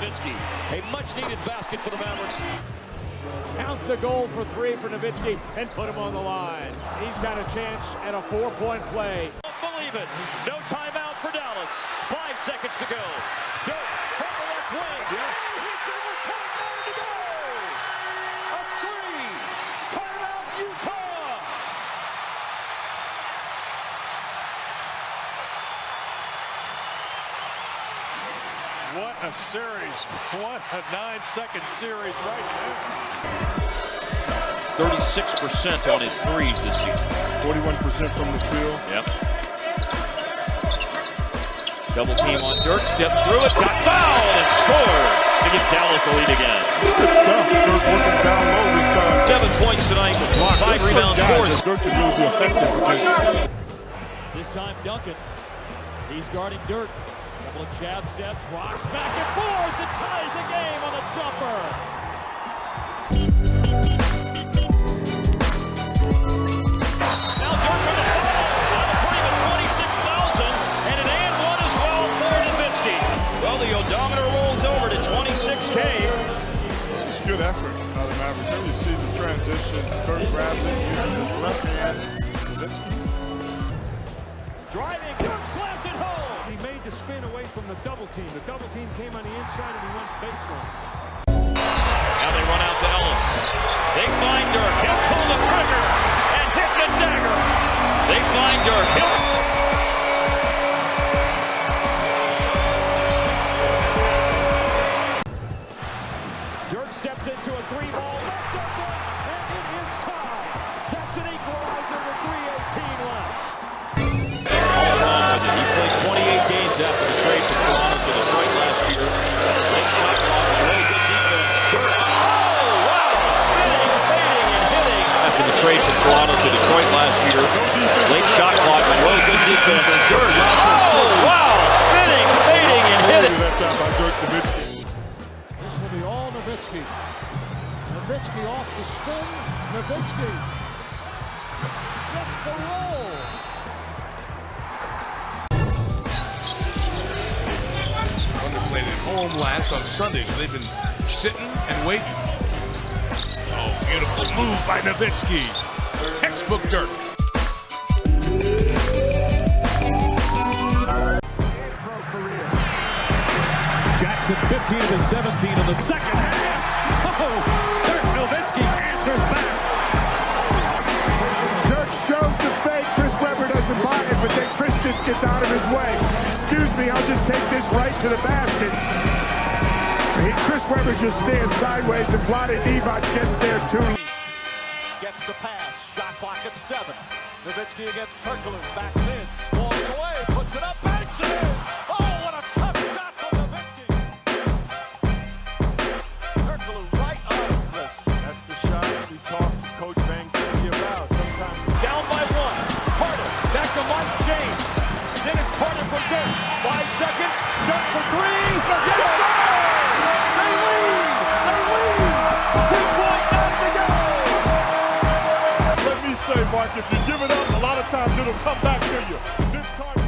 Nowitzki. A much-needed basket for the Mavericks. Count the goal for three for Nowitzki and put him on the line. He's got a chance at a 4-point play. Don't believe it. No timeout for Dallas. 5 seconds to go. Dirk from the left wing. It's over 10 to go. A three. Timeout, Utah. What a series. What a 9-second series right there. 36% on his threes this season. 41% from the field. Yep. Double team on Dirk, stepped through it, got fouled and scored to give Dallas a lead again. Good stuff. Dirk working down low this time. 7 points tonight with 5 rebounds, 4. Dirk can really be effective against. This time Duncan. He's guarding Dirk. Couple of jab steps, rocks back and forth, and ties the game on the jumper. Now Dirk with the foul on the frame of 26,000, and an and one as well for Nowitzki. Well, the odometer rolls over to 26K. It's good effort out of the Mavericks. There you see the transitions. Dirk grabs it, uses his left hand. Nowitzki. Driving, Dirk slams it home. He made the spin away from the double team. The double team came on the inside and he went baseline. Now they run out to Ellis. They find Dirk. He'll pull the trigger and hit the dagger. They find Dirk. Dirk steps into a 3-ball, left open, and it is tied. That's an equalizer with 3:18 left. He played 28 games after the trade from Toronto to Detroit last year. Late shot clock, really good defense. Dirk. Oh, wow! Spinning, fading, and hitting. After the trade from Toronto to Detroit last year. Late shot clock, really good defense. Dirk. Oh, wow! Spinning, fading, and hitting. That time by Dirk Nowitzki. This will be all Nowitzki. Nowitzki off the spin. Nowitzki gets the roll. Played at home last on Sunday, so they've been sitting and waiting. Oh, beautiful move by Nowitzki. Textbook Dirk. Jackson 15 to 17 in the second half. Oh, Dirk Nowitzki answers back. Dirk shows the fake. Chris Webber doesn't buy it, but then Christians gets out of his way. Excuse me, I'll just take this right to the basket. Chris Webber just stands sideways and Vlade Divac gets there too. Gets the pass. Shot clock at 7. Nowitzki against Turkoglu. Backs in. Falling away. Puts it up. Banks it in. Oh, what a tough shot from Nowitzki. Turkoglu right on Chris. That's the shot we talked to Coach Van Gundy about. Sometimes Down by 1. Carter. Back to Mike James. Then it's Carter from Dirk. 5 seconds. Dirk for 3. Yes! They lead! They lead! 2.9 to go! let me say, Mark, if you give it up, a lot of times it'll come back to you. This card.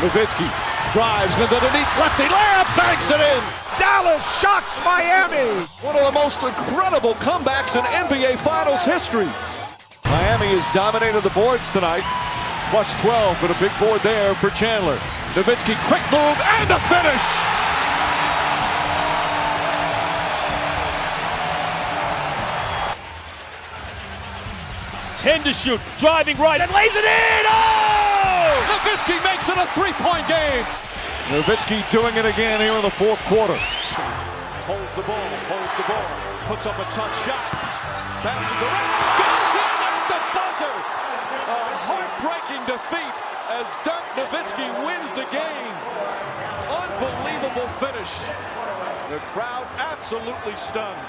Nowitzki drives with underneath lefty layup, banks it in. Dallas shocks Miami. One of the most incredible comebacks in NBA Finals history. Miami has dominated the boards tonight. Plus 12, but a big board there for Chandler. Nowitzki, quick move, and the finish! Ten to shoot, driving right, and lays it in! Oh! Nowitzki makes it a three-point game. Nowitzki doing it again here in the fourth quarter. Holds the ball, puts up a tough shot, bounces around, goes in at the buzzer. A heartbreaking defeat as Dirk Nowitzki wins the game. Unbelievable finish. The crowd absolutely stunned.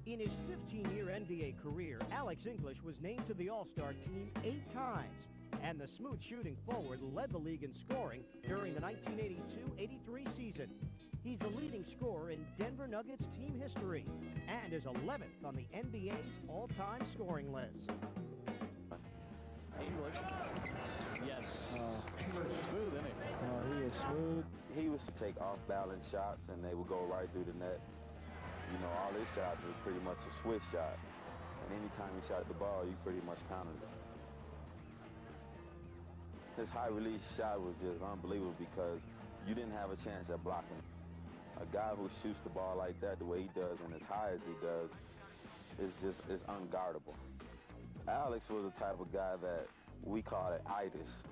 In his 15-year NBA career, Alex English was named to the All-Star team 8 times, and the smooth shooting forward led the league in scoring during the 1982-83 season. He's the leading scorer in Denver Nuggets team history and is 11th on the NBA's all-time scoring list. English. Yes. Smooth, isn't he? He is smooth. He was to take off-balance shots, and they would go right through the net. You know, all his shots was pretty much a switch shot. And anytime he shot the ball, you pretty much countered it. His high-release shot was just unbelievable because you didn't have a chance at blocking. A guy who shoots the ball like that, the way he does, and as high as he does, is unguardable. Alex was the type of guy that we call it itis.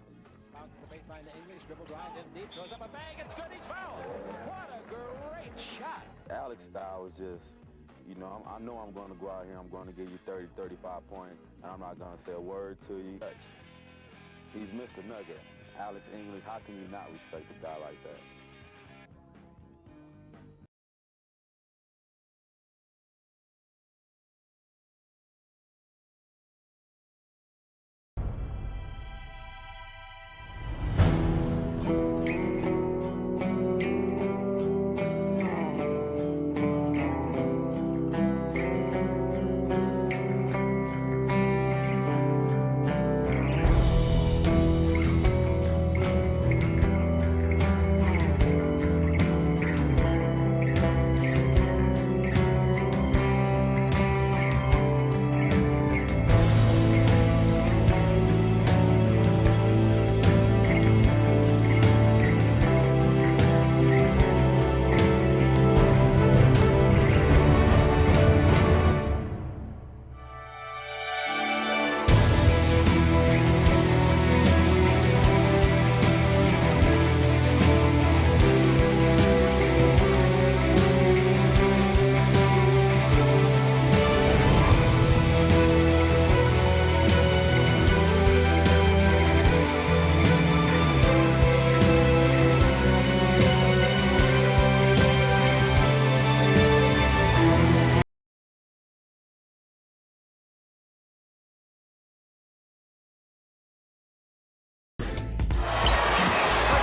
Out to the baseline, the English dribble drive in deep, throws up a bang, it's good, he's fouled. What a great shot. Alex's style was just, you know, I know I'm going to go out here, I'm going to give you 30, 35 points, and I'm not going to say a word to you. He's Mr. Nugget. Alex English, how can you not respect a guy like that?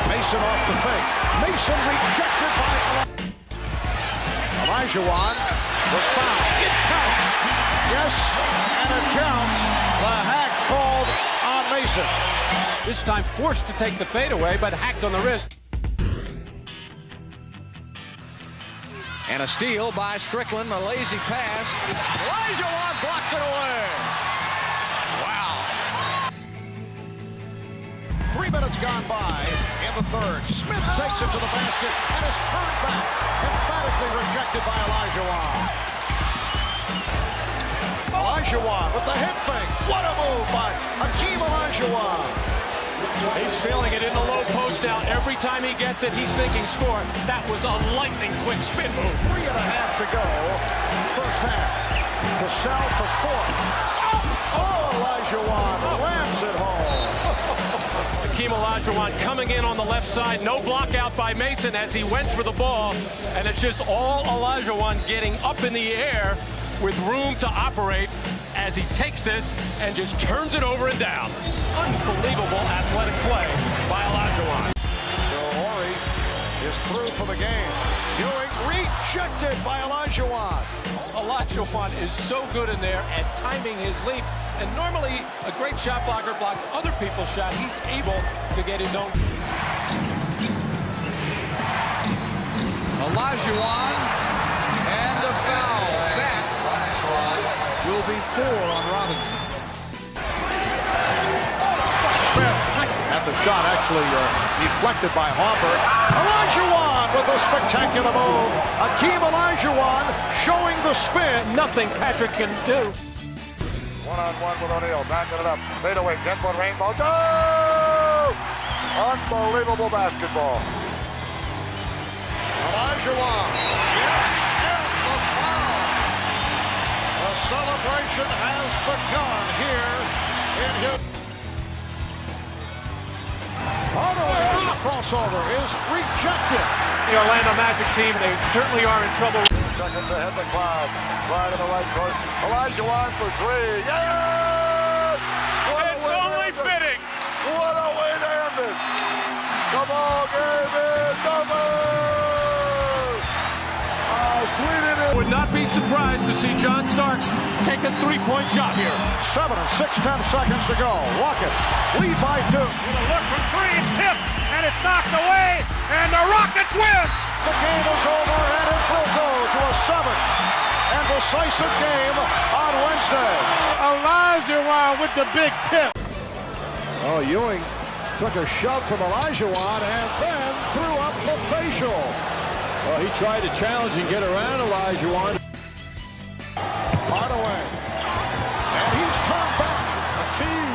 Mason off the fake. Mason rejected by Olajuwon was fouled. It counts. Yes, and it counts. The hack called on Mason. This time forced to take the fadeaway, but hacked on the wrist. And a steal by Strickland, a lazy pass. Olajuwon blocks it away. Wow. 3 minutes gone by in the third. Smith takes it to the basket and is turned back. Emphatically rejected by Olajuwon. Olajuwon with the head fake. What a move by Hakeem Olajuwon. He's feeling it in the low post now. Every time he gets it, he's thinking score. That was a lightning quick spin move. 3.5 to go. First half. Gasol for 4. Oh, Olajuwon rams it home. Hakeem Olajuwon coming in on the left side. No block out by Mason as he went for the ball. And it's just all Olajuwon getting up in the air with room to operate as he takes this and just turns it over and down. Unbelievable athletic play by Olajuwon. So Horry is through for the game. Ewing rejected by Olajuwon. Olajuwon is so good in there at timing his leap. And normally a great shot blocker blocks other people's shot. He's able to get his own. Olajuwon and a foul. That will be 4 on Robinson. And the shot actually deflected by Hopper. Olajuwon with a spectacular move. Hakeem Olajuwon showing the spin. Nothing Patrick can do. One-on-one with O'Neal, backing it up, fade away, 10-foot rainbow. Oh! Unbelievable basketball. Olajuwon, yes, and the foul. The celebration has begun here in his. Hardaway, crossover is rejected. The Orlando Magic team, they certainly are in trouble. Seconds ahead to Clyde. Clyde in the right court. Olajuwon for 3. Yes! It's only fitting. What a way to end it. The ball game is over. would not be surprised to see John Starks take a three-point shot here. 7 and 6/10 seconds to go. Rockets lead by 2. With a look from 3, it's tipped, and it's knocked away, and the Rockets win! The game is over, and it will go to a 7th and decisive game on Wednesday. Olajuwon with the big tip. Oh, Ewing took a shove from Olajuwon and then threw up the facial. Well, he tried to challenge and get around Olajuwon. Hardaway. And he's turned back. Hakeem.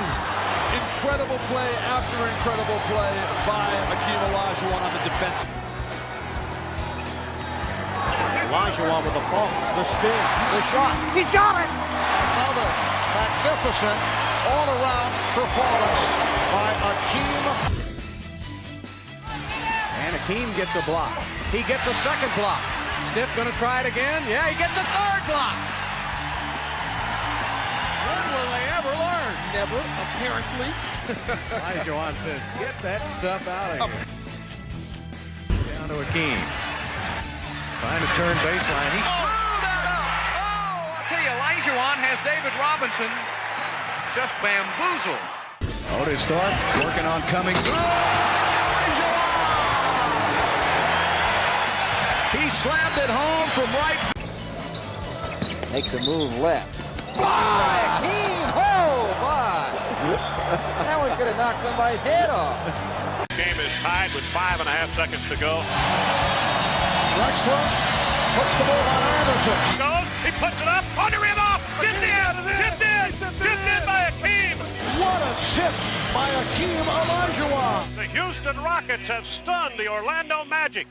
Incredible play after incredible play by Hakeem Olajuwon on the defensive. Olajuwon with the bump, the spin, the shot. He's got it! Another magnificent all-around performance by Hakeem. And Hakeem gets a block. He gets a second block. Stiff gonna try it again. Yeah, he gets a third block. When will they ever learn? Never, apparently. Olajuwon says, get that stuff out of here. Down to Hakeem. Trying to turn baseline. He I'll tell you, Olajuwon has David Robinson just bamboozled. Otis Thorpe working on Cummings. He slammed it home from right. Makes a move left. Hakeem! Oh, my! That one could have knocked somebody's head off. Game is tied with 5.5 seconds to go. Drexler puts the ball on Anderson. Goes, he puts it up, on the rim off, tipped in by Hakeem. What a tip by Hakeem Olajuwon. The Houston Rockets have stunned the Orlando Magic.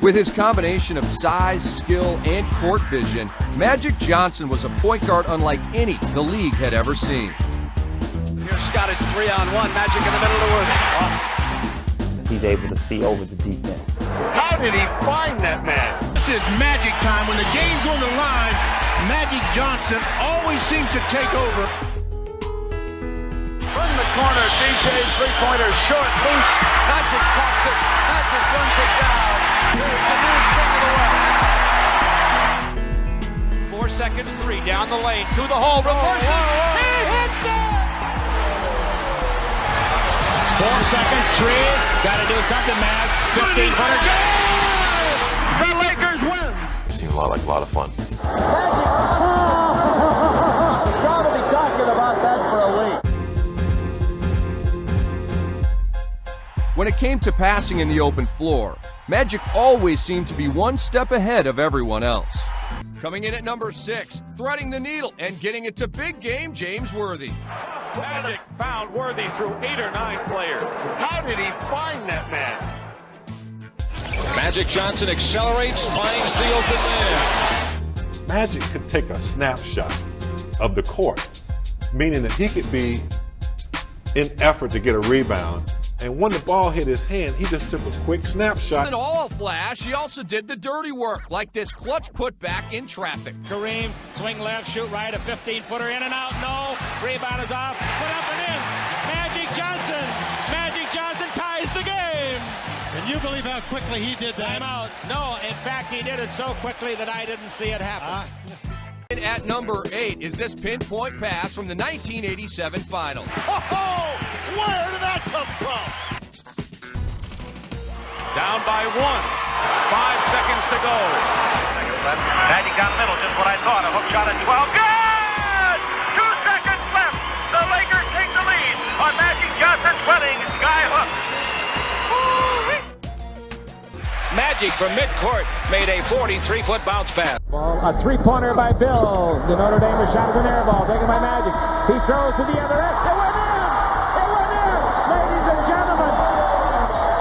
With his combination of size, skill, and court vision, Magic Johnson was a point guard unlike any the league had ever seen. Here's Scottish 3-on-1. Magic in the middle of the work. He's able to see over the defense. How did he find that man? This is Magic time. When the game's on the line, Magic Johnson always seems to take over. From the corner, DJ three-pointer, short, loose. Magic talks it. Magic runs it down. Here's the new king of the West. 4 seconds, 3 down the lane to the hole. Reverses. He hits it. 4 seconds, 3. Got to do something, Mavs. 1,500. The Lakers win. It seemed like a lot of fun. Got to be talking about that for a week. When it came to passing in the open floor, Magic always seemed to be one step ahead of everyone else. Coming in at number 6, threading the needle and getting it to big game James Worthy. Magic found Worthy through 8 or 9 players. How did he find that man? Magic Johnson accelerates, finds the open man. Magic could take a snapshot of the court, meaning that he could be in effort to get a rebound And when the ball hit his hand, he just took a quick snapshot. And all flash, he also did the dirty work, like this clutch putback in traffic. Kareem, swing left, shoot right, a 15-footer in and out, no. Rebound is off, put up and in. Magic Johnson ties the game. Can you believe how quickly he did that? Time out. No, in fact, he did it so quickly that I didn't see it happen. At number 8 is this pinpoint pass from the 1987 final. Oh, where did that come from? Down by 1. 5 seconds to go. Magic got middle, just what I thought. A hook shot at 12. Good! 2 seconds left. The Lakers take the lead on Magic Johnson's running sky hook. Magic from midcourt made a 43-foot bounce pass. Ball, a three-pointer by Bill. The Notre Dame shot is an air ball taken by Magic. He throws to the other end. It went in! It went in! Ladies and gentlemen,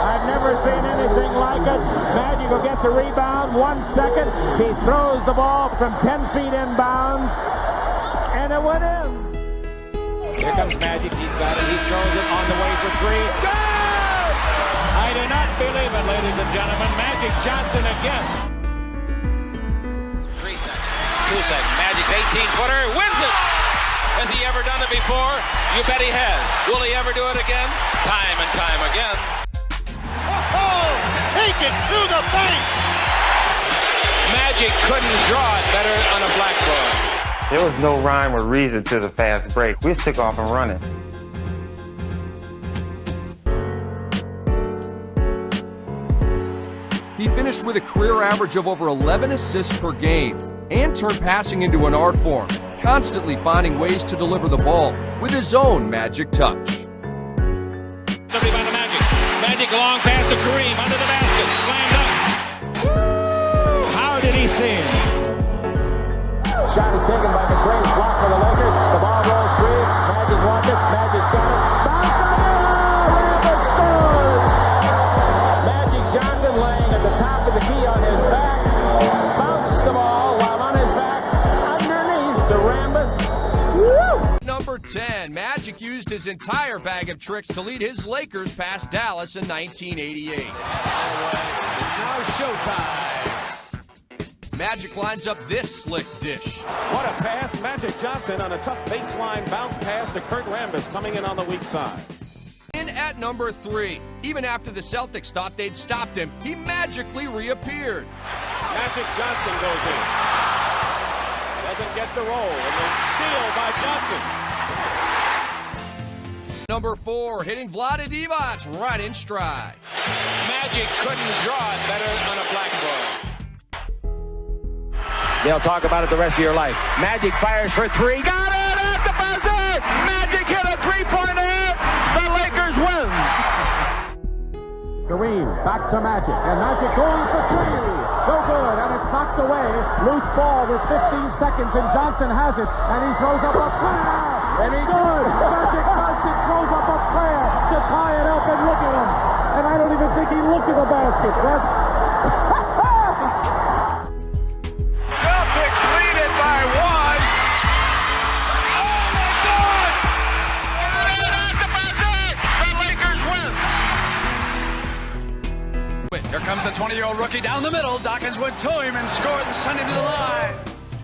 I've never seen anything like it. Magic will get the rebound. 1 second. He throws the ball from 10 feet inbounds, and it went in. Here comes Magic. He's got it. He throws it on the way for 3. Good! I do not believe it, ladies and gentlemen. Magic Johnson again. 3 seconds. 2 seconds. Magic's 18-footer wins it. Has he ever done it before? You bet he has. Will he ever do it again? Time and time again. Oh, take it to the bank. Magic couldn't draw it better on a blackboard. There was no rhyme or reason to the fast break. We just took off and running. He finished with a career average of over 11 assists per game and turned passing into an art form, constantly finding ways to deliver the ball with his own magic touch. The rebound to Magic. Magic long pass to Kareem under the basket. Slammed up. How did he see him? Shot is taken by McRae's block for the Lakers. The ball rolls free. Magic wants it. Magic's got it. Bounce on it! Rambus scores! Magic Johnson laying at the top of the key on his back. Bounced the ball while on his back. Underneath the Rambus. Woo! Number 10, Magic used his entire bag of tricks to lead his Lakers past Dallas in 1988. It's now showtime. Magic lines up this slick dish. What a pass. Magic Johnson on a tough baseline bounce pass to Kurt Rambis coming in on the weak side. In at number 3, even after the Celtics thought they'd stopped him, he magically reappeared. Magic Johnson goes in. Doesn't get the roll, and then steal by Johnson. Number 4, hitting Vlade Divac right in stride. Magic couldn't draw it better on a blackboard. They'll talk about it the rest of your life. Magic fires for 3. Got it at the buzzer! Magic hit a three-pointer! The Lakers win! Kareem back to Magic, and Magic going for 3. No good, and it's knocked away. Loose ball with 15 seconds, and Johnson has it, and he throws up a prayer, and he good. Magic Johnson throws up a prayer to tie it up, and look at him. And I don't even think he looked at the basket. Celtics lead it by 1. Oh my God! At the buzzer! The Lakers win. Here comes a 20-year-old rookie down the middle. Dawkins went to him and scored and sent him to the line.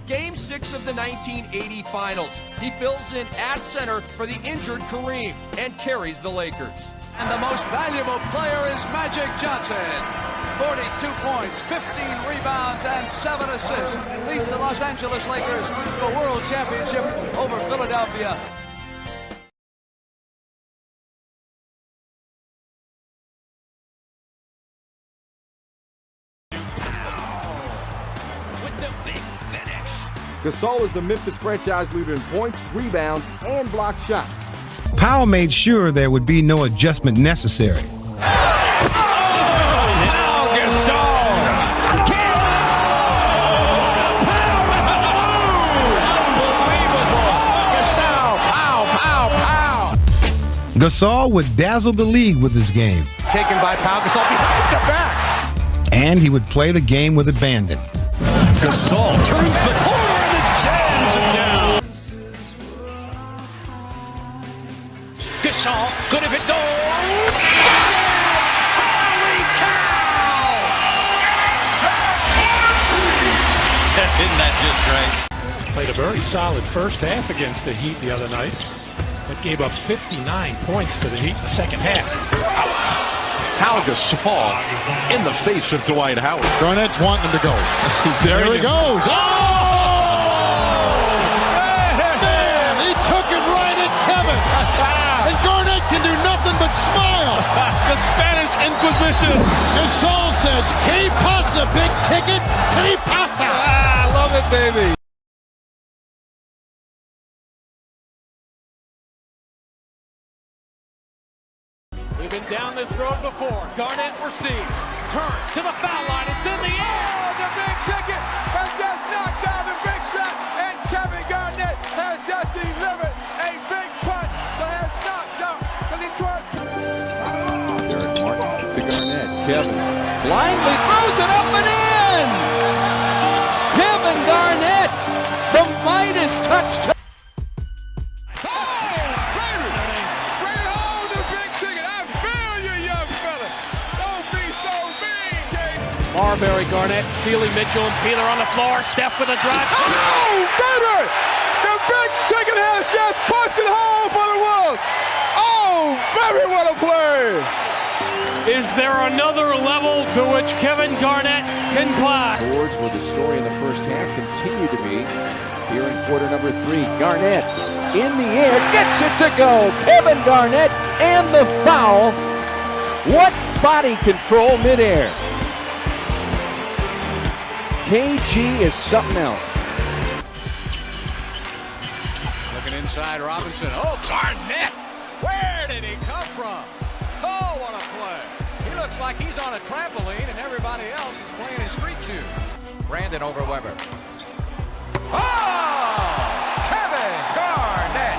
Game 6 of the 1980 Finals. He fills in at center for the injured Kareem and carries the Lakers. And the most valuable player is Magic Johnson. 42 points, 15 rebounds, and 7 assists. Leads the Los Angeles Lakers to a world championship over Philadelphia. With the big finish. Gasol is the Memphis franchise leader in points, rebounds, and block shots. Powell made sure there would be no adjustment necessary. Gasol would dazzle the league with his game. Taken by Powell. Gasol behind the back. And he would play the game with abandon. Gasol turns the corner and jams him down. Gasol, good if it goes. just great. Played a very solid first half against the Heat the other night, but gave up 59 points to the Heat in the second half. How Gasol in the face of Dwight Howard. Garnett's wanting him to go. There he goes. Oh! Man, he took it right at Kevin. And Garnett can do nothing but smile. The Spanish Inquisition. Gasol says, "Que pasa, big ticket? Que pasa?" I love it, baby. We've been down this road before. Garnett receives, turns to the foul line. It's in the air. Oh, the big ticket has just knocked down the big shot, and Kevin Garnett has just delivered a big punch that has knocked out the Detroit. Derek Martin to Garnett. Kevin blindly throws it up and in. Kevin Garnett, the Midas touch. Marbury, Garnett, Sealy, Mitchell, and Peeler on the floor. Steph with a drive. Oh, baby! The big ticket has just punched it home for the Wolves. Oh, baby, what a play! Is there another level to which Kevin Garnett can climb? Boards were the story in the first half, continue to be here in quarter number 3. Garnett in the air, gets it to go. Kevin Garnett and the foul. What body control midair. KG is something else. Looking inside, Robertson. Oh, Garnett! Where did he come from? Oh, what a play. He looks like he's on a trampoline and everybody else is playing in street shoes. Brandon over Weber. Oh! Kevin Garnett!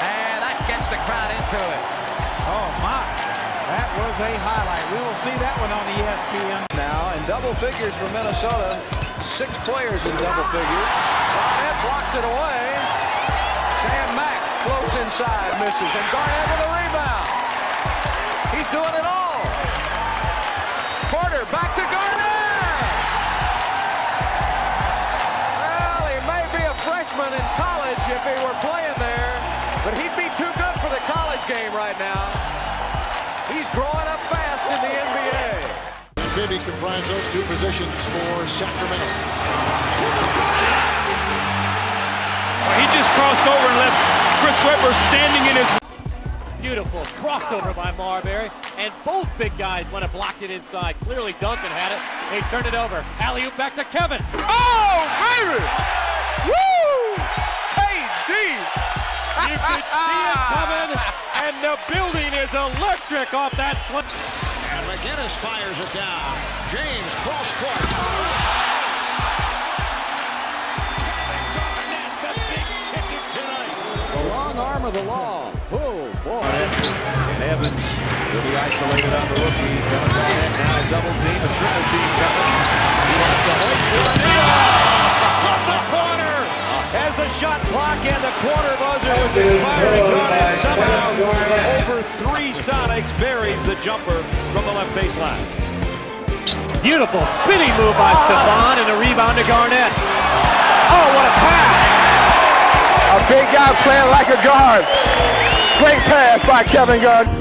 And that gets the crowd into it. Oh, my. That was a highlight. We will see that one on the ESPN. Now in double figures for Minnesota. 6 players in double figures. Garnett blocks it away. Sam Mack floats inside, misses, and Garnett with a rebound. He's doing it all. Porter back to Garnett. Well, he may be a freshman in college if he were playing there, but he'd be too good for the college game right now. He's growing up fast in the NBA. Bibby comprise those 2 positions for Sacramento. He just crossed over and left Chris Webber standing in his... Beautiful crossover by Marbury, and both big guys went and blocked it inside. Clearly Duncan had it. He turned it over. Alley-oop back to Kevin. Oh, baby! Woo! KD! You could see it coming, and the building is electric off that slip. And McGinnis fires it down. James cross court. The big ticket tonight. The long arm of the law. Oh, boy. And Evans will be isolated on the rookie. Now double team, a triple team coming. He wants to hoist for a From the corner, as the shot clock and the corner buzzer was expiring, Garnett somehow over 3 Sonics buries the jumper from the left baseline. Beautiful spinning move by Stephon and a rebound to Garnett. Oh, what a pass! A big guy playing like a guard. Great pass by Kevin Garnett.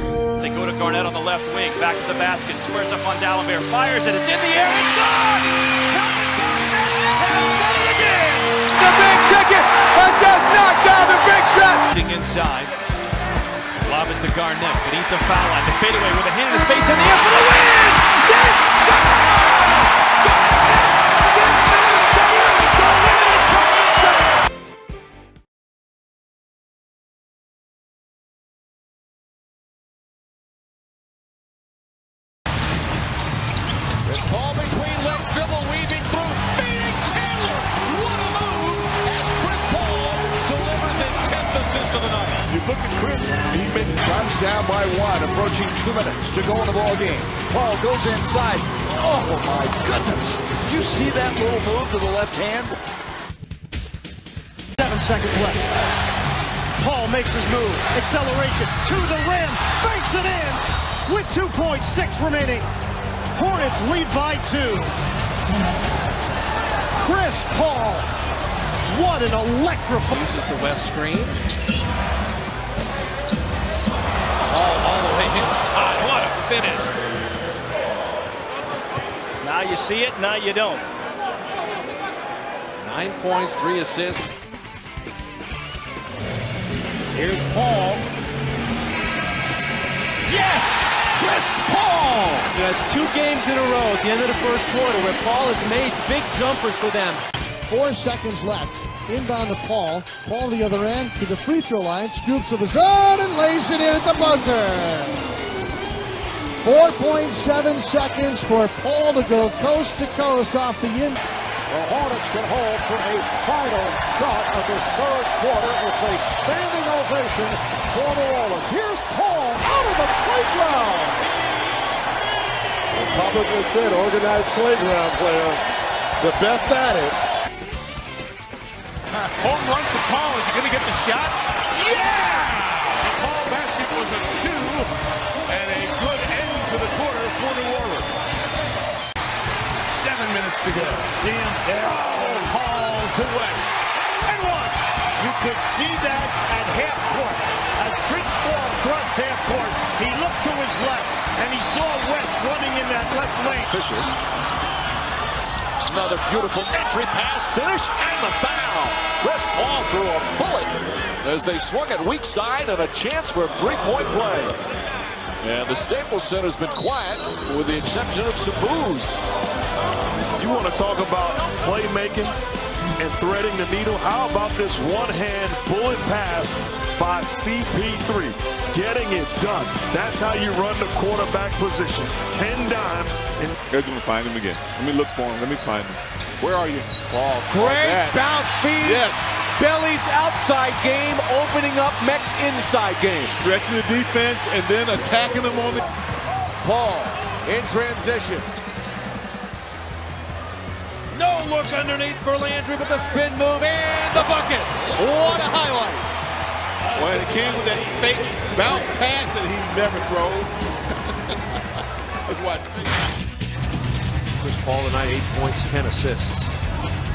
They go to Garnett on the left wing, back to the basket, squares up on Dallenberg, fires it, it's in the air, it's gone! The big ticket has just knocked down the big shot. Inside, lob it to Garnett, beneath the foul line, the fadeaway with a hand in his face in the air for the win! Yes! This ball between legs, dribble weaving through, feeding Chandler. What a move as Chris Paul delivers his 10th assist of the night. You look at Chris, he drives down by 1, approaching 2 minutes to go in the ball game. Paul goes inside. Oh my goodness. Did you see that little move to the left hand? 7 seconds left. Paul makes his move. Acceleration to the rim. Banks it in with 2.6 remaining. Hornets lead by 2. Chris Paul. What an electrifying. Uses the west screen. All the way inside. What a finish. Now you see it, now you don't. 9 points, 3 assists. Here's Paul. Yes! Chris Paul! That's 2 games in a row at the end of the first quarter where Paul has made big jumpers for them. 4 seconds left. Inbound to Paul. Paul the other end to the free throw line. Scoops of his own and lays it in at the buzzer. 4.7 seconds for Paul to go coast to coast off the in. The Hornets can hold for a final shot of this third quarter. It's a standing ovation for New Orleans. Here's Paul out of the playground. Republican said organized playground player. The best at it. Home run for Paul. Is he going to get the shot? Yeah! The Paul basket was a 2 and a good end to the quarter for New Orleans. 7 minutes to go. See him there. Paul to West. And 1. You could see that at half court. As Chris Paul crossed half court, he looked to his left and he saw West running in that left lane. Fisher. Another beautiful entry pass, finish, and the foul. Chris Paul threw a bullet as they swung it weak side and a chance for a three-point play. And the Staples Center's been quiet with the exception of some boos. You want to talk about playmaking and threading the needle? How about this one-hand bullet pass by CP3? Getting it done. That's how you run the quarterback position. 10 dimes. They're going to find him again. Let me look for him. Let me find him. Where are you? Paul. Great bounce feed. Yes. Belly's outside game opening up Mech's inside game. Stretching the defense and then attacking them on the... Paul in transition. No look underneath for Landry, but the spin move and the bucket. What a highlight. Well, it came with that fake bounce pass that he never throws. Let's watch. Chris Paul tonight, 8 points, 10 assists.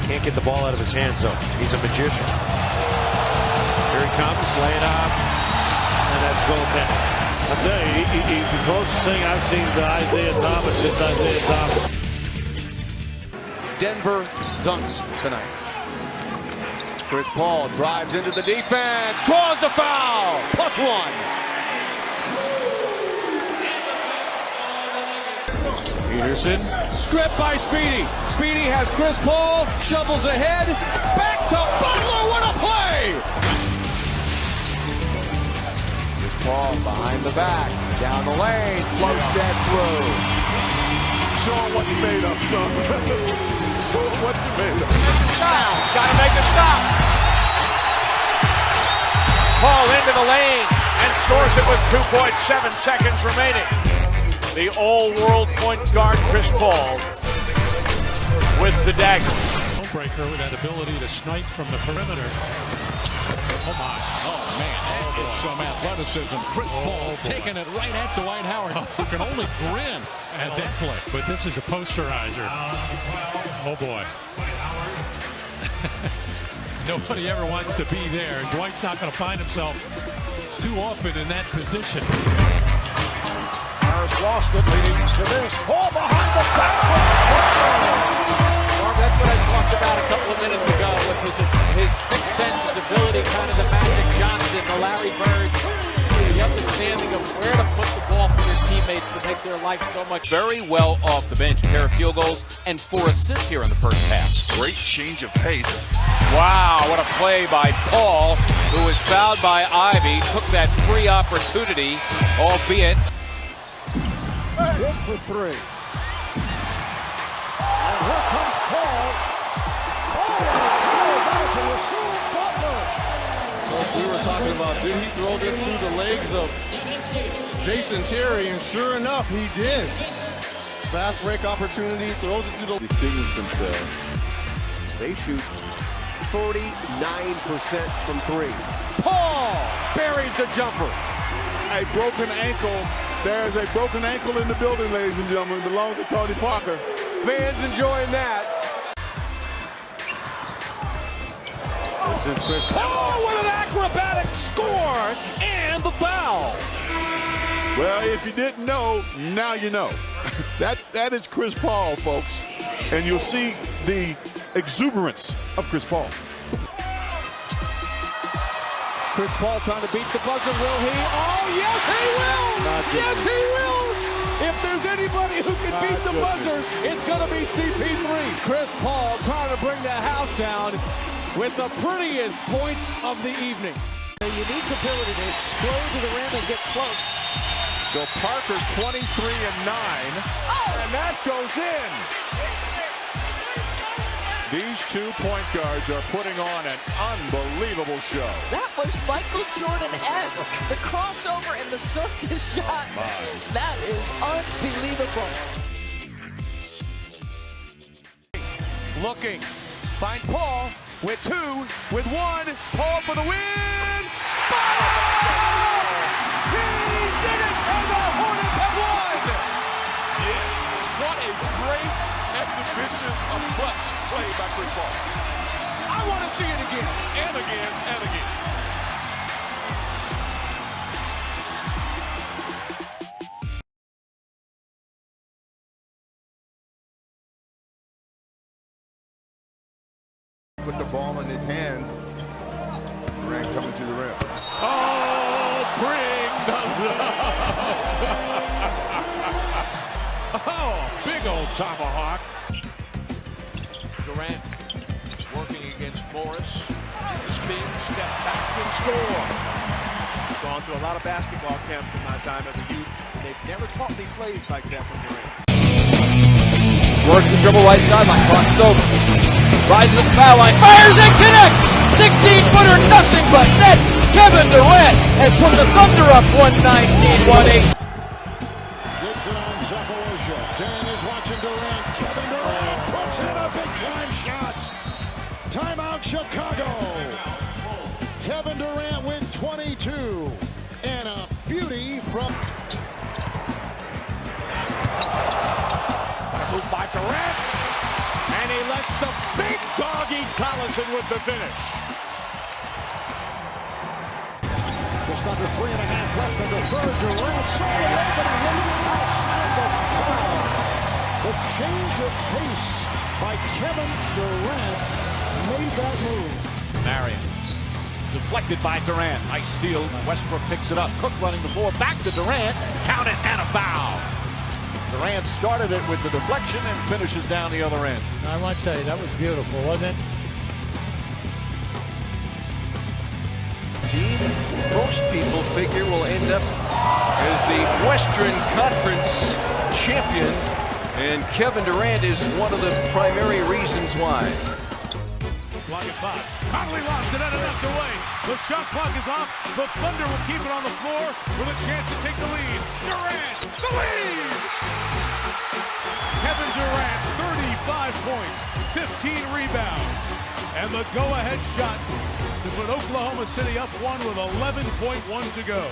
Can't get the ball out of his hands, though. He's a magician. Here he comes, lay it up, and that's goaltending. I'll tell you, he's the closest thing I've seen to Isaiah Thomas since Isaiah Thomas. Denver dunks tonight. Chris Paul drives into the defense, draws the foul, +1. Peterson, stripped by Speedy. Speedy has Chris Paul, shovels ahead, back to Butler, what a play! Chris Paul behind the back, down the lane, floats that through. Show him what you made of, son. Show him what you made of. Gotta make a stop. Paul into the lane and scores it with 2.7 seconds remaining. The all-world point guard Chris Paul with the dagger. Breaker with that ability to snipe from the perimeter. Oh my! Oh man, that is some athleticism. Chris Paul taking it right at Dwight Howard, who can only grin at that play. But this is a posterizer. Oh boy. Nobody ever wants to be there. Dwight's not going to find himself too often in that position. Harris lost it, leading to this. Paul behind the back. That's what I talked about a couple of minutes ago with his sixth sense, his ability, kind of the Magic Johnson, the Larry Bird, the understanding of where to put the ball for your teammates to make their life so much. Very well off the bench. A pair of field goals and 4 assists here in the first half. Great change of pace. Wow, what a play by Paul, who was fouled by Ivy. Took that free opportunity, albeit. Good for 3. And here comes Paul. We were talking about, did he throw this through the legs of Jason Terry? And sure enough, he did. Fast break opportunity, throws it to the... Distinguish themselves. They shoot 49% from 3. Paul buries the jumper. A broken ankle. There's a broken ankle in the building, ladies and gentlemen. It belongs to Tony Parker. Fans enjoying that. This is Chris Paul. Oh, what an acrobatic score and the foul. Well, if you didn't know, now you know. That is Chris Paul, folks. And you'll see the exuberance of Chris Paul. Chris Paul trying to beat the buzzer. Will he? Oh, yes, he will! Yes, he will! If there's anybody who can beat the buzzer, it's going to be CP3. Chris Paul trying to bring the house down with the prettiest points of the evening. A unique ability to explode to the rim and get close. So Parker 23 and 9, and that goes in. These 2 point guards are putting on an unbelievable show. That was Michael Jordan-esque. The crossover and the circus shot. That is unbelievable. Looking, finds Paul with 2, with 1. Paul for the win. Ball! He did it, and the Hornets have won. Yes, what a great exhibition of clutch play by Chris Paul. I want to see it again, and again, and again. Put the ball in his hands. Durant coming to the rim. Oh, bring the love. Oh, big old tomahawk. Durant working against Morris. Spin, step back, and score. Gone to a lot of basketball camps in my time as a youth, and they've never taught me plays like that from Durant. Works the dribble right sideline, crosses over. Rises to the foul line, fires and connects! 16-footer, nothing but net! Kevin Durant has put the Thunder up 119-108. Gets it on Zaporozhye. Dan is watching Durant. Kevin Durant puts in a big-time shot. Timeout, Chicago. Kevin Durant with 22. And a beauty from... Move by Durant. And he lets the big dog eat Collison with the finish. Just under 3.5 left in the third. Durant saw the open and then outside the foul. The change of pace by Kevin Durant made that move. Marion deflected by Durant. Nice steal. Westbrook picks it up. Cook running the floor. Back to Durant. Count it and a foul. Durant started it with the deflection and finishes down the other end. I want to tell you, that was beautiful, wasn't it? Team most people figure will end up as the Western Conference champion, and Kevin Durant is one of the primary reasons why. Clock at 5. Conley lost it, not enough to wait. The shot clock is off. The Thunder will keep it on the floor with a chance to take the lead. Durant, the lead! Kevin Durant, 35 points, 15 rebounds, and the go-ahead shot to put Oklahoma City up 1 with 11.1 to go.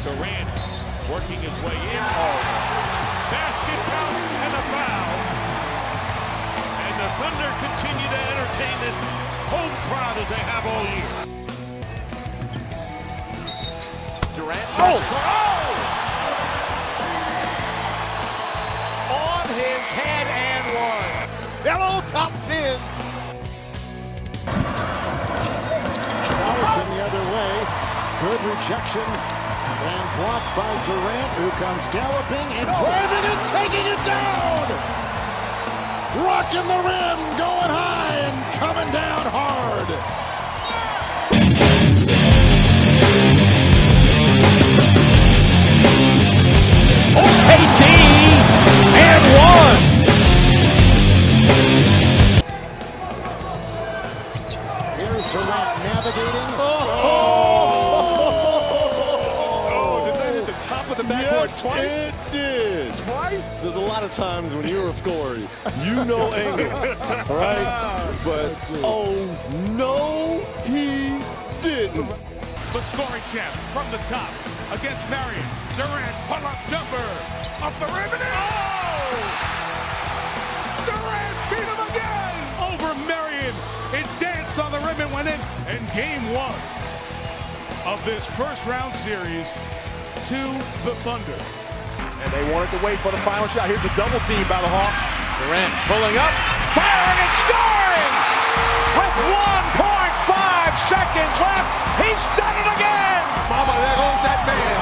Durant working his way in. Basket counts and a foul. And the Thunder continue to entertain this home crowd as they have all year. Durant on his head and one. Hello, top 10. Collison the other way. Good rejection. And blocked by Durant, who comes galloping and driving and taking it down. Rocking the rim, going high and coming down hard. KD and one. Here's Durant navigating. The backboard yes, twice? It did. Twice? There's a lot of times when you're a scorer, you know angles, right? But, oh, no, he didn't. The scoring champ from the top against Marion. Durant, pull-up jumper. Up the rim and in. Oh! Durant beat game 1 of this first-round series to the Thunder. And they wanted to wait for the final shot. Here's the double team by the Hawks. Durant pulling up, firing and scoring! With 1.5 seconds left, he's done it again! Mama, there goes that man.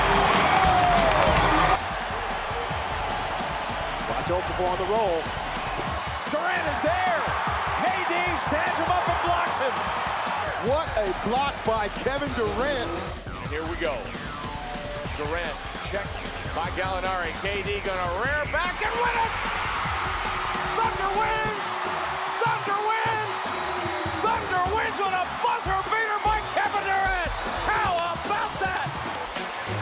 Watch open for on the roll. Durant is there! KD stands him up and blocks him! What a block by Kevin Durant. Here we go. Durant, check by Gallinari. KD gonna rear back and win it! Thunder wins! Thunder wins! Thunder wins on a buzzer beater by Kevin Durant! How about that?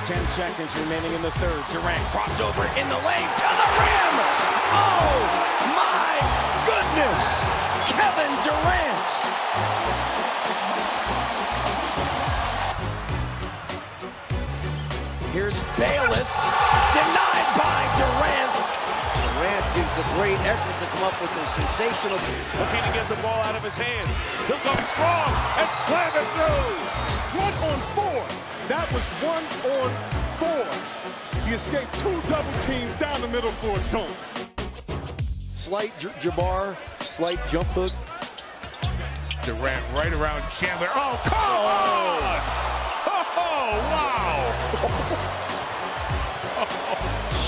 10 seconds remaining in the third. Durant crossover in the lane to the rim! Oh my goodness! Kevin Durant! Here's Bayless, denied by Durant. Durant gives the great effort to come up with a sensational. Looking to get the ball out of his hands. He'll go strong and slam it through. 1 on 4. That was 1 on 4. He escaped 2 double teams down the middle for a dunk. Slight jabbar, slight jump hook. Durant right around Chandler. Oh, come on! Oh, wow!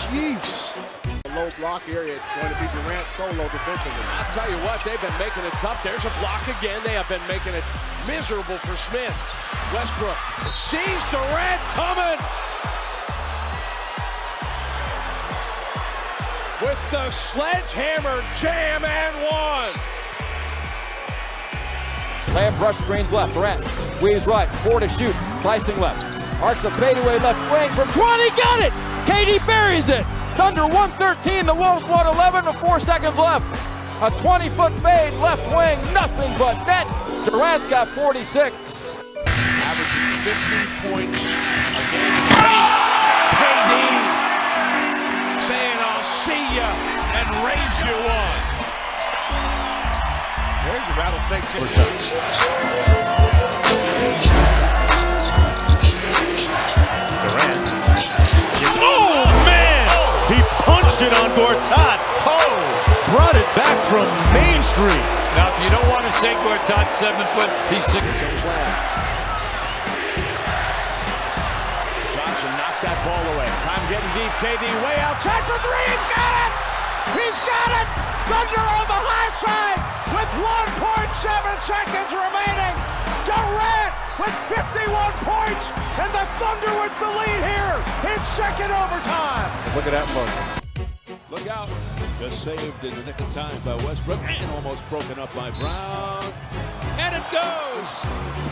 Jeez. Low block area, it's going to be Durant solo defensively. I'll tell you what, they've been making it tough. There's a block again. They have been making it miserable for Smith. Westbrook sees Durant coming. With the sledgehammer jam and one. Lamb brush screens left. Durant weaves right. 4 to shoot. Slicing left. Arcs a fadeaway left wing from 20. Got it! KD buries it. Thunder 113. The Wolves want 11 with 4 seconds left. A 20-foot fade left wing. Nothing but net. Durant's got 46. Averaging 50 points a game. KD saying, I'll see ya and raise you one. There's a rattlesnake. Durant. Oh, man! He punched it on Gortat. Oh! Brought it back from Main Street. Now, if you don't want to say Gortat 7 foot, he's 6. Johnson knocks that ball away. Time getting deep. KD way outside for 3. He's got it! He's got it! Thunder on the high side with 1.7 seconds remaining. Durant with 51 points, and the Thunder with the lead here in second overtime. Look at that look. Look out. Just saved in the nick of time by Westbrook and almost broken up by Brown. And it goes.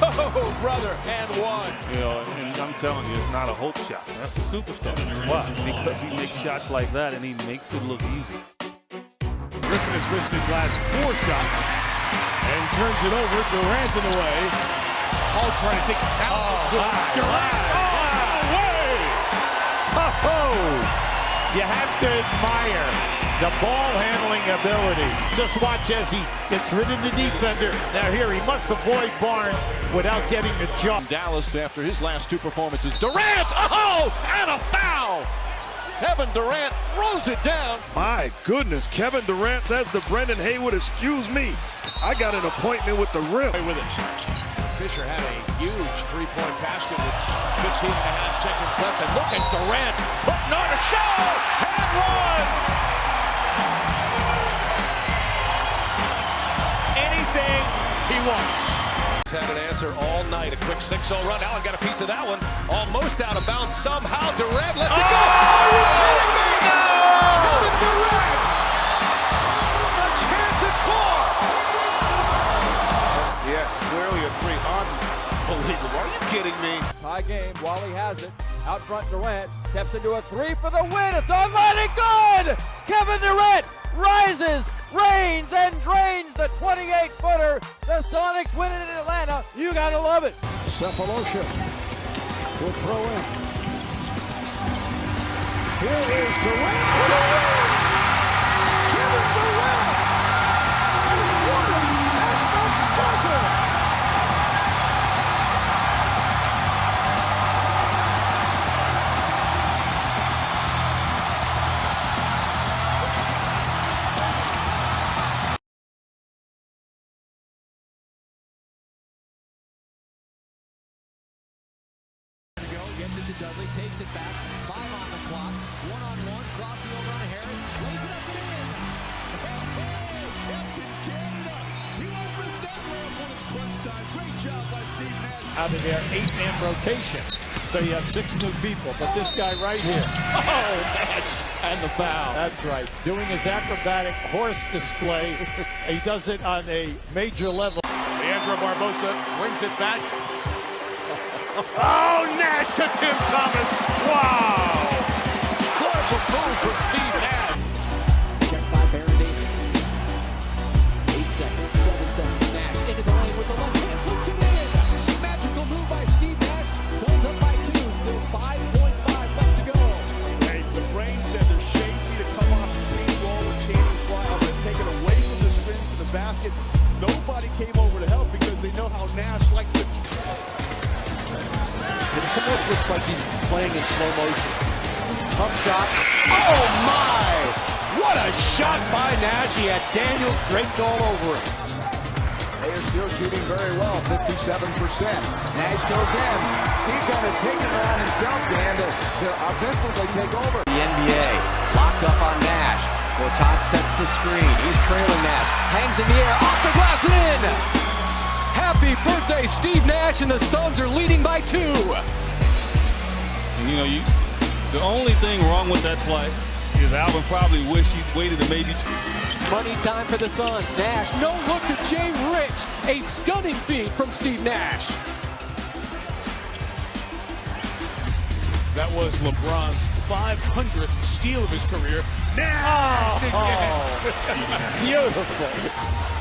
Oh, brother, and one. You know, and I'm telling you, it's not a hope shot. That's a superstar. Why? Because he makes shots like that and he makes it look easy. Griffin has missed his last 4 shots and turns it over. Durant's in the way. Paul trying to take the foul. Durant away. You have to admire the ball handling ability. Just watch as he gets rid of the defender. Now here he must avoid Barnes without getting the jump. Dallas after his last 2 performances. Durant! Oh! And a foul! Kevin Durant throws it down. My goodness, Kevin Durant says to Brendan Haywood, excuse me, I got an appointment with the rim. With it. Fisher had a huge 3-point basket with 15.5 seconds left. And look at Durant putting on a show and runs. Anything he wants. He's had an answer all night. A quick 6-0 run. Allen got a piece of that one. Almost out of bounds somehow. Durant lets it go. Are you kidding me? No! Kevin Durant! A chance at 4. Yes, clearly a 3. Unbelievable. Are you kidding me? Tie game. Wally has it. Out front, Durant steps into a 3 for the win. It's almighty good! Kevin Durant rises, reigns, and drains the 28-footer. The Sonics win it in Atlanta. You gotta love it. Cephalosha will throw in. Here is Durant for the win! Kevin Durant has won it at the buzzer! Gets it to Dudley, takes it back. 5 on the clock. 1-on-1, crossing over on Harris. Lays it up and in. Captain Canada. He won't miss that layup when it's crunch time. Great job by Steve Nash. Out of their 8-man rotation. So you have 6 new people. But this guy right here. Oh, Nash. And the foul. That's right. Doing his acrobatic horse display. He does it on a major level. Leandro Barbosa wins it back. Oh, Nash to Tim Thomas. Wow. Gorgeous move from Steve Nash. Check by Baron Davis. 8 seconds, 7 seconds. Nash into the lane with the left hand. Puts it in. Magical move by Steve Nash. Suns up by 2. Still 5.5 left to go. Hey, the brain said they're shady to come off screen roll with Channing fly up and take it away from the screen to the basket. Nobody came over to help because they know how Nash likes to. It almost looks like he's playing in slow motion. Tough shot. Oh my! What a shot by Nash. He had Daniels draped all over him. They are still shooting very well, 57%. Nash goes in. He's got to take it on himself, Dan, to offensively take over. The NBA locked up on Nash. Gortat sets the screen. He's trailing Nash. Hangs in the air, off the glass and in! Happy birthday, Steve Nash, and the Suns are leading by 2. You know, the only thing wrong with that play is Alvin probably wished he'd waited to maybe 2. Money time for the Suns. Nash, no look to Jay Rich. A stunning feed from Steve Nash. That was LeBron's 500th steal of his career. Nash again. Beautiful.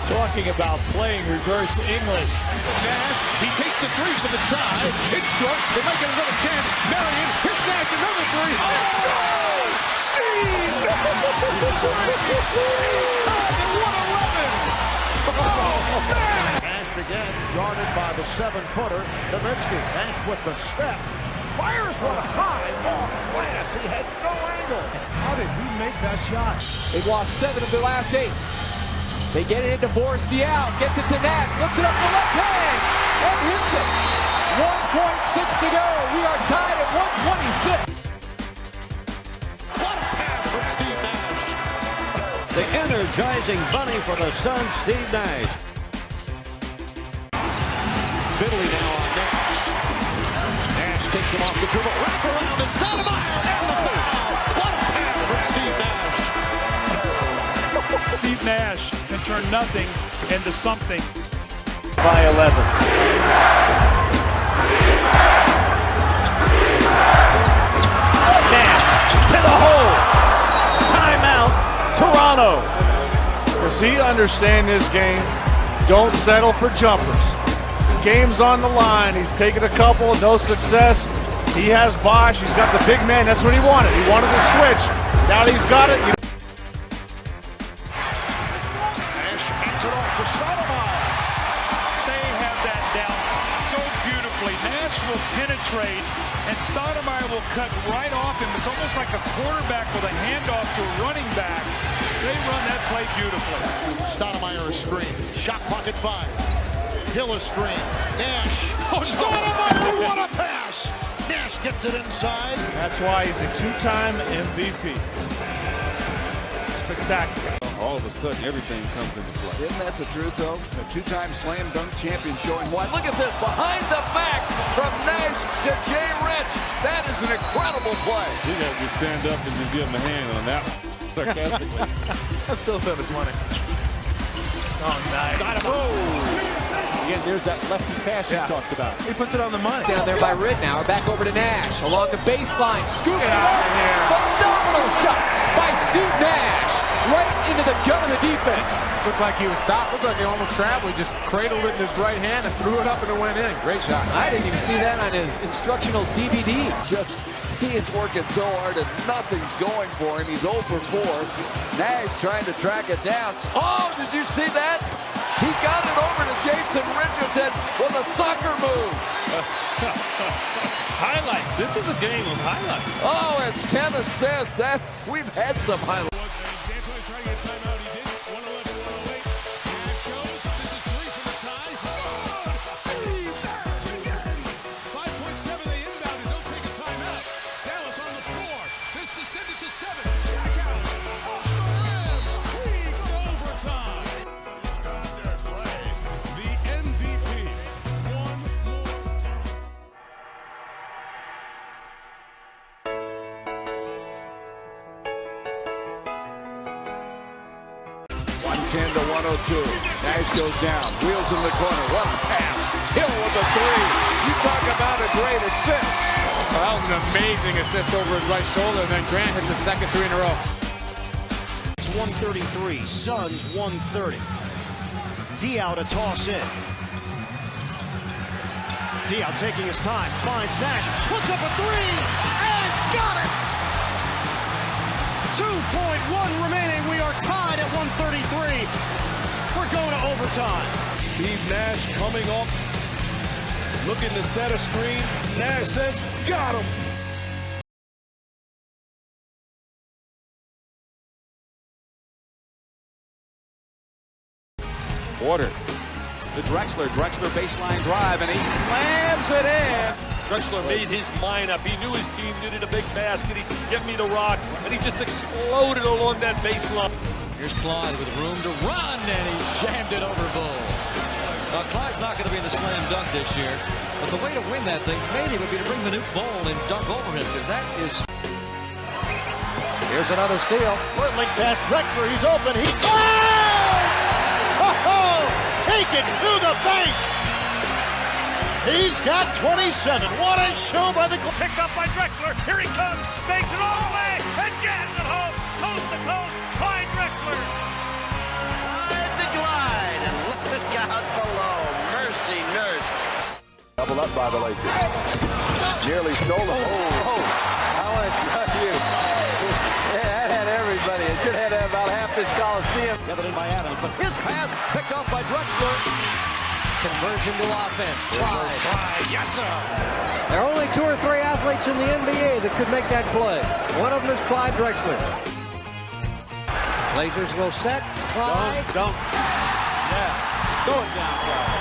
Talking about playing reverse English. Nash, he takes the 3 for the tie. It's short. They might get another chance. Marion, hits Nash another 3. Oh! Steve! Nash again, guarded by the 7-footer. Nowitzki. Nash with the step. Fires one high off glass. He had no angle. How did he make that shot? They've lost 7 of their last 8. They get it into Boris Diaw. Gets it to Nash. Looks it up the left hand. And hits it. 1.6 to go. We are tied at 126. What a pass from Steve Nash. The energizing bunny for the Suns, Steve Nash. Fiddly now on Nash. Nash takes him off the dribble. Wrap around to Stoudemire. And the foul. What a pass from Steve Nash. Steve Nash can turn nothing into something. By 11. Nash to the hole. Timeout, Toronto. Does he understand this game? Don't settle for jumpers. Game's on the line. He's taken a couple, no success. He has Bosh. He's got the big man. That's what he wanted. He wanted the switch. Now that he's got it. Nash hands it off to Stoudemire. They have that down so beautifully. Nash will penetrate, and Stoudemire will cut right off him. It's almost like a quarterback with a handoff to a running back. They run that play beautifully. Stoudemire a screen. Shot pocket 5. Hill a screen. Nash. Oh, Stoudemire, what a pass! Nash gets it inside. That's why he's a 2-time MVP. Spectacular. All of a sudden, everything comes into play. Isn't that the truth, though? A 2-time slam dunk champion showing why. Look at this, behind the back from Nash to Jay Rich. That is an incredible play. You got to stand up and just give him a hand on that one. Sarcastically. That's still 720. Oh, nice. Again, there's that lefty pass you talked about. He puts it on the money. Down there by Ridnour. Back over to Nash. Along the baseline. Scoops it up. Phenomenal shot by Steve Nash. Right into the gut of the defense. Looked like he was stopped. Looked like he almost traveled. He just cradled it in his right hand and threw it up and it went in. Great shot. I didn't even see that on his instructional DVD. He is working so hard and nothing's going for him. He's 0 for 4. Nash trying to track it down. Oh, did you see that? He got it over to Jason Richardson with a soccer move. Highlight. This is a game of highlights. Oh, it's 10 assists. We've had some highlights. 110 to 102. Nash goes down, wheels in the corner. What a pass. Hill with the three. You talk about a great assist. Well, that was an amazing assist over his right shoulder, and then Grant hits his second three in a row. It's 133, Suns 130. Diaw to toss in. Diaw taking his time, finds Nash, puts up a three, and got it! 2.1 remaining, we are tied at 133. We're going to overtime. Steve Nash coming up, looking to set a screen. Nash says, got him! Order to Drexler. Drexler baseline drive, and he slams it in. Drexler made his mind up. He knew his team needed a big basket. He says, "Get me the rock," and he just exploded along that baseline. Here's Clyde with room to run, and he jammed it over Bull. Clyde's not going to be in the slam dunk this year, but the way to win that thing maybe would be to bring the new Bull and dunk over him, because that is... Here's another steal. Whirling past Drexler, he's open, he slams! Oh, take it to the bank! He's got 27. What a show by the... Picked up by Drexler. Here he comes. Makes it all the way. And jams it home. Coast to coast. Clyde Drexler. Clyde the glide. And look out below. Mercy nurse. Double up by the Lakers. Nearly stolen. Oh, I want to tell you. Yeah, that had everybody. It should have had about half this Coliseum. Gathered in by Adams, but his pass picked off by Drexler. Conversion to offense. Clyde. Yes, sir. There are only 2 or 3 athletes in the NBA that could make that play. One of them is Clyde Drexler. Blazers will set. Clyde. Don't. Yeah. Throw it down, Clyde.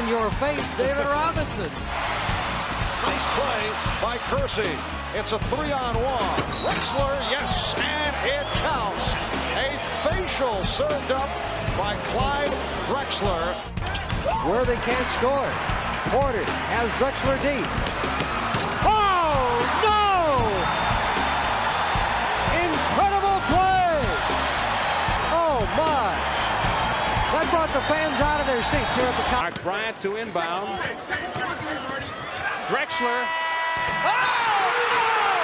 In your face, David Robinson. Nice play by Kersey. It's a 3-on-1. Drexler, yes, and it counts. A facial served up by Clyde Drexler. Where they can't score. Porter has Drexler deep. Oh, no! Incredible play! Oh, my. That brought the fans out of their seats here at the Mark Bryant to inbound. Drexler. Oh, no!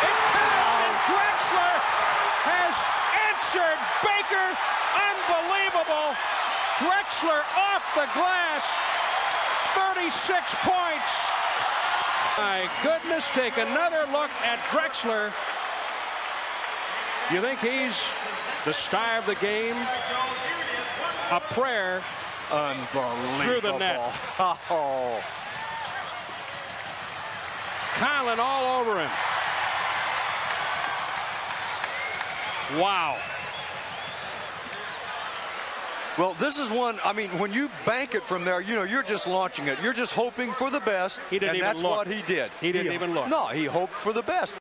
It counts, and Drexler has answered Baker. Unbelievable. Drexler off the glass. 36 points. My goodness, take another look at Drexler. You think he's the star of the game? A prayer. Unbelievable. Through the net. Oh. Collin all over him. Wow. Well, this is one, I mean, when you bank it from there, you know, you're just launching it. You're just hoping for the best. He didn't and even that's look. what he did. He didn't even look. No, he hoped for the best.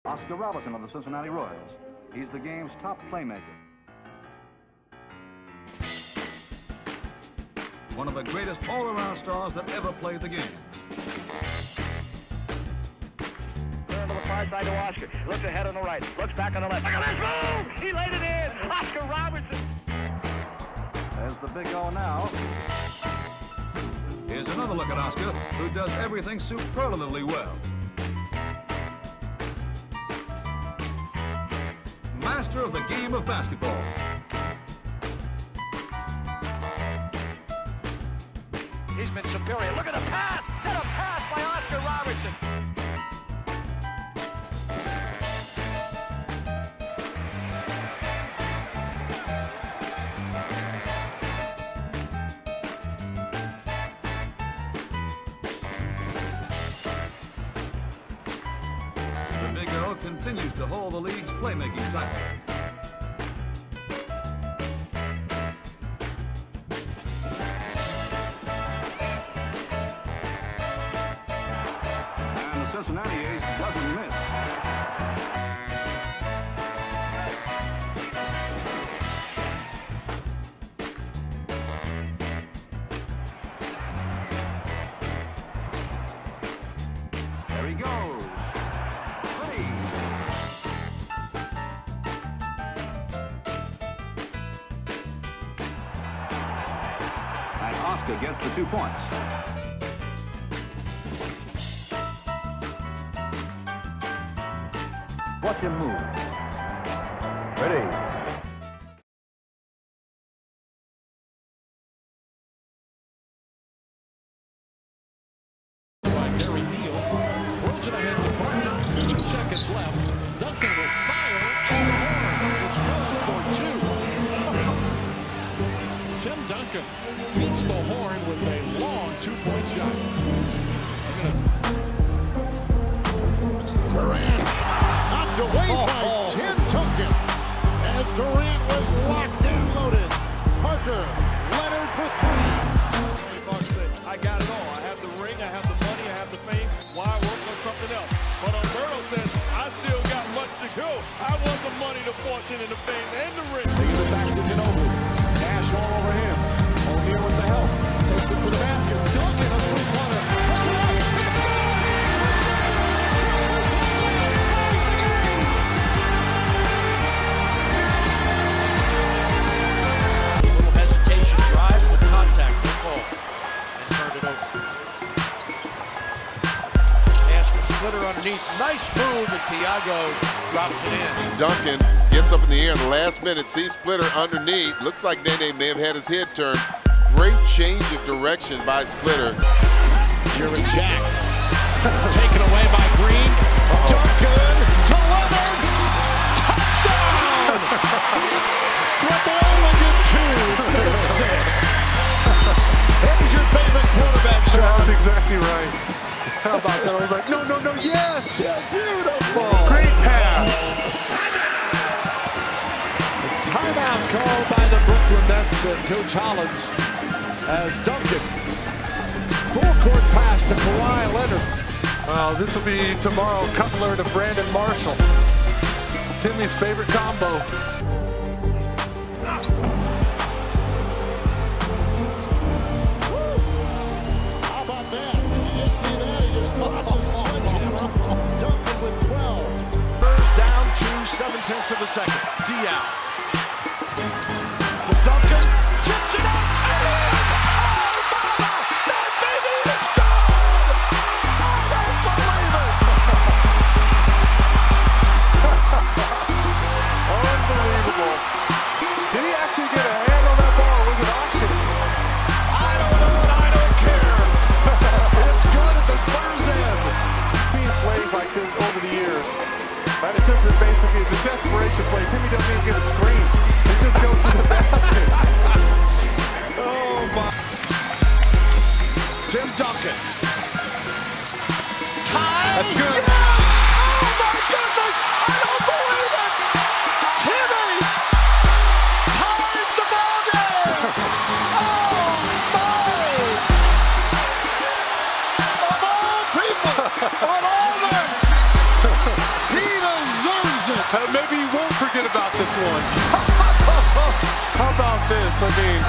Oscar Robertson of the Cincinnati Royals. He's the game's top playmaker. One of the greatest all-around stars that ever played the game. Turn to the far side to Oscar. Looks ahead on the right. Looks back on the left. Look at this move! He laid it in! Oscar Robertson! There's the big O now. Here's another look at Oscar, who does everything superlatively well. Master of the game of basketball. He's been superior. Look at the pass! Get a pass by Oscar Robertson! The Big O continues to hold the league's playmaking title. And the Cincinnati ace doesn't miss. Oscar gets the 2 points. Watch him move. Ready. Rolls it ahead to Barton. 2 seconds left. Duncan will fire and the horn. It's good for 2. Tim Duncan beats the horn with a long 2-point shot. Durant knocked away by Tim Duncan as Durant was locked and loaded. Parker, Leonard for 3. Buck said, I got it all. I have the ring, I have the money, I have the fame. Why work on something else? But Alberto says, I still got much to go. I want the money, the fortune, and the fame, and the ring. They give it back to Ginobili. Nash all over him. O'Neal with the help. Takes it to the basket. Duncan, a three-pointer. Puts it up. Underneath, nice move, and Thiago drops it in. Duncan gets up in the air in the last minute, sees Splitter underneath. Looks like Nene may have had his head turned. Great change of direction by Splitter. Jerry Jack taken away by Green. Duncan to Leonard. Touchdown! But they only get 2 instead of 6. There's your favorite quarterback shot. That was exactly right. How about that? I was like, no, yes! Yeah, beautiful! Great pass! Timeout called by the Brooklyn Nets and Coach Hollins as Duncan. Full court pass to Kawhi Leonard. Well, this will be tomorrow Cutler to Brandon Marshall. Timmy's favorite combo. How about that? Did you see that? He just flipped the sledgehammer. Duncan with 12. Spurs down to 7/10 of a second. Diaz. To Duncan. Chips it up. And in! Oh, mama! That baby is gone! I don't believe it! Unbelievable. Did he actually get a hand on that ball, or was it auction? I don't know, and I don't care. It's good at the Spurs end. I've seen plays like this over the years. But it's just basically, it's a desperation play. Timmy doesn't even get a screen. He just goes to the basket. Oh, my. Tim Duncan. Tie. That's good. Yes! Oh, my goodness! I don't believe it! Timmy ties the ball game! Oh, my! Of all people, of all nights, he deserves it! Maybe he won't forget about this one. How about this? I mean,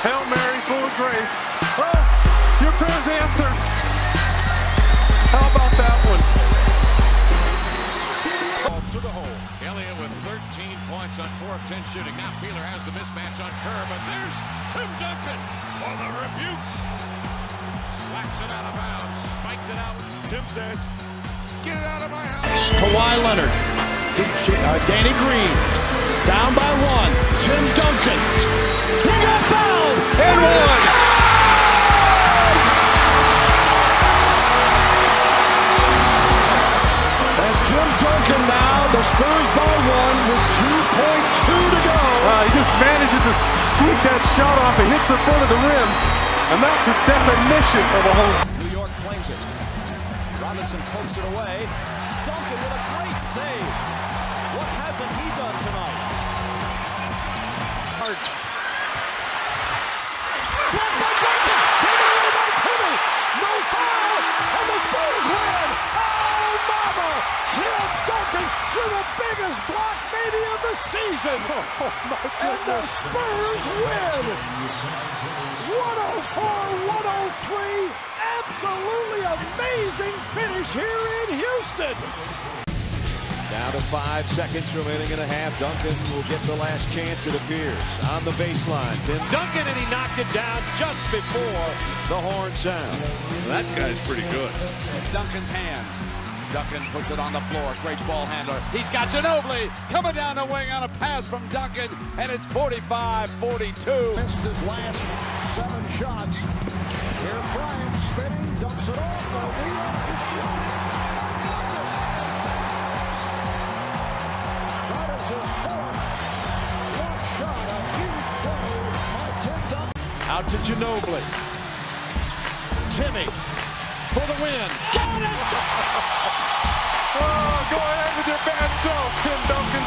Hail Mary, full of grace. Oh, your prayer's answered. How about that one? To the hole. Elliott with 13 points on 4 of 10 shooting. Now Peeler has the mismatch on Kerr, but there's Tim Duncan for the rebuke. Slaps it out of bounds, spiked it out. Tim says, get it out of my house. Kawhi Leonard. Danny Green. Down by 1. Tim Duncan. He got fouled. And one. And Tim Duncan now, the Spurs by 1 with 2.2 to go. He just manages to squeak that shot off. It hits the front of the rim. And that's the definition of a home. New York claims it. Robertson pokes it away. Duncan with a great save. What hasn't he done tonight? Blocked by Duncan. Taken away by Timmy. No foul. And the Spurs win. Oh, mama. Tim Duncan with the biggest block maybe of the season. And the Spurs win. 104-103. Absolutely amazing finish here in Houston. Down to 5 seconds remaining in a half. Duncan will get the last chance, it appears. On the baseline, Tim Duncan, and he knocked it down just before the horn sound. That guy's pretty good. Duncan's hands. Duncan puts it on the floor. Great ball handler. He's got Ginobili coming down the wing on a pass from Duncan, and it's 45-42. Missed his last 7 shots. Here's Bryant spinning, dumps it off. That is his 4th block shot. A huge play by Tim Duncan. Out to Ginobili. Timmy for the win. Got it! Oh, go ahead with your bad self, Tim Duncan.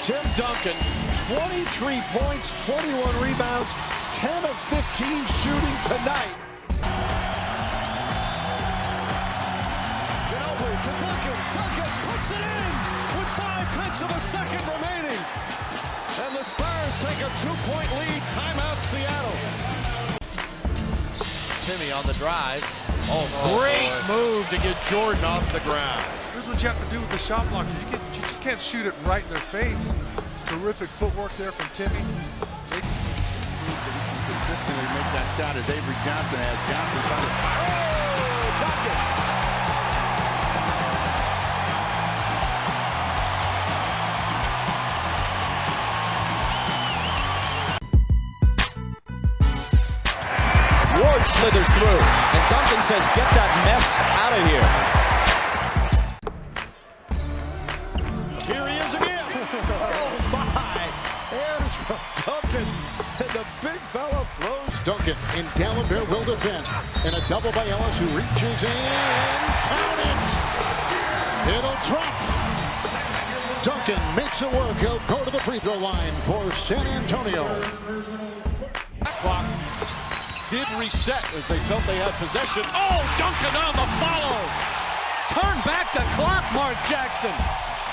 Tim Duncan, 23 points, 21 rebounds, 10 of 15 shooting tonight. Ginobili to Duncan. Duncan puts it in with 5/10 of a second remaining. And the Spurs take a 2-point lead. Timeout, Seattle. Timmy on the drive. Oh, great move to get Jordan off the ground. This is what you have to do with the shot blocker. You just can't shoot it right in their face. Terrific footwork there from Timmy. They consistently make that shot as Avery Johnson has. Johnson trying to fire. Oh, Duncan. Ward slithers through, and Duncan says, "Get that mess out of here." Here he is again. Oh my! Airs from Duncan, and the big fella throws. Duncan in Dalembert will defend, and a double by Ellis, who reaches in. Count it! It'll drop. Duncan makes it work. He'll go to the free throw line for San Antonio. Clock did reset as they felt they had possession. Oh, Duncan on the follow. Turn back the clock, Mark Jackson.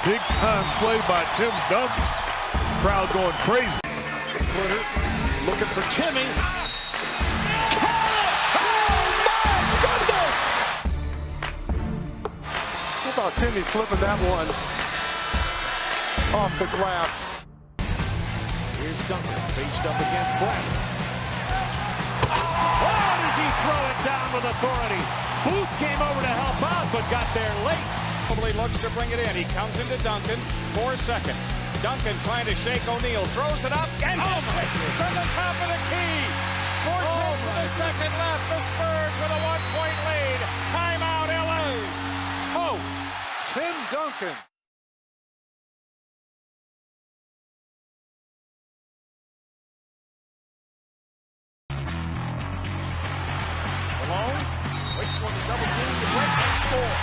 Big time play by Tim Duncan. Crowd going crazy. Splitter looking for Timmy. How about Timmy flipping that one off the glass? Here's Duncan faced up against Bradley. Oh, does he throw it down with authority? Booth came over to help out, but got there late. Probably looks to bring it in. He comes into Duncan. 4 seconds. Duncan trying to shake O'Neal. Throws it up. And from the top of the key. 4/10 of the second left. The Spurs with a 1-point lead. Timeout, LA. Oh, Tim Duncan. Malone waits for the double team to break and score.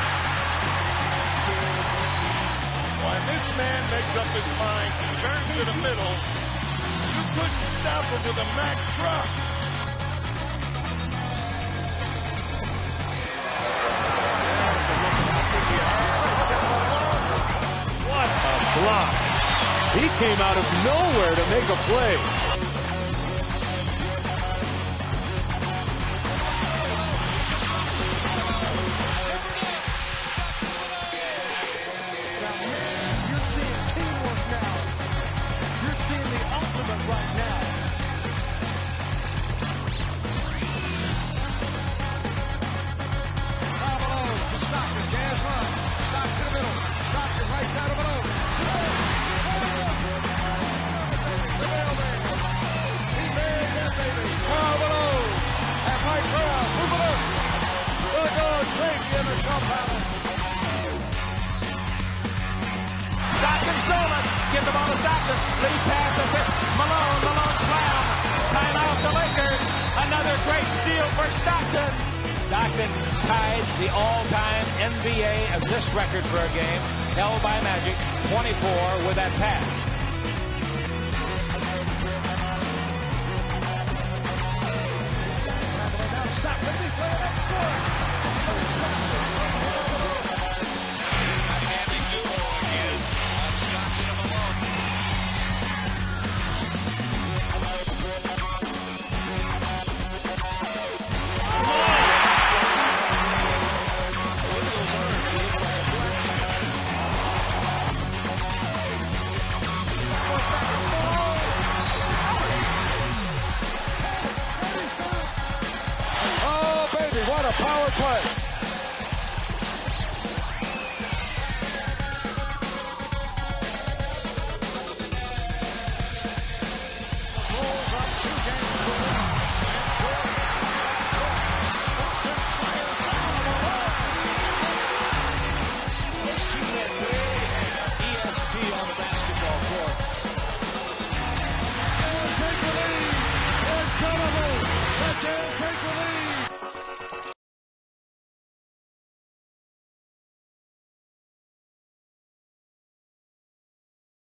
When this man makes up his mind to turn to the middle, you couldn't stop him with a Mack truck. What a block. He came out of nowhere to make a play. Stockton stolen. Give the ball to Stockton. Lead pass to Malone. Malone slam. Timeout the Lakers. Another great steal for Stockton. Stockton tied the all-time NBA assist record for a game, held by Magic, 24 with that pass. a power play.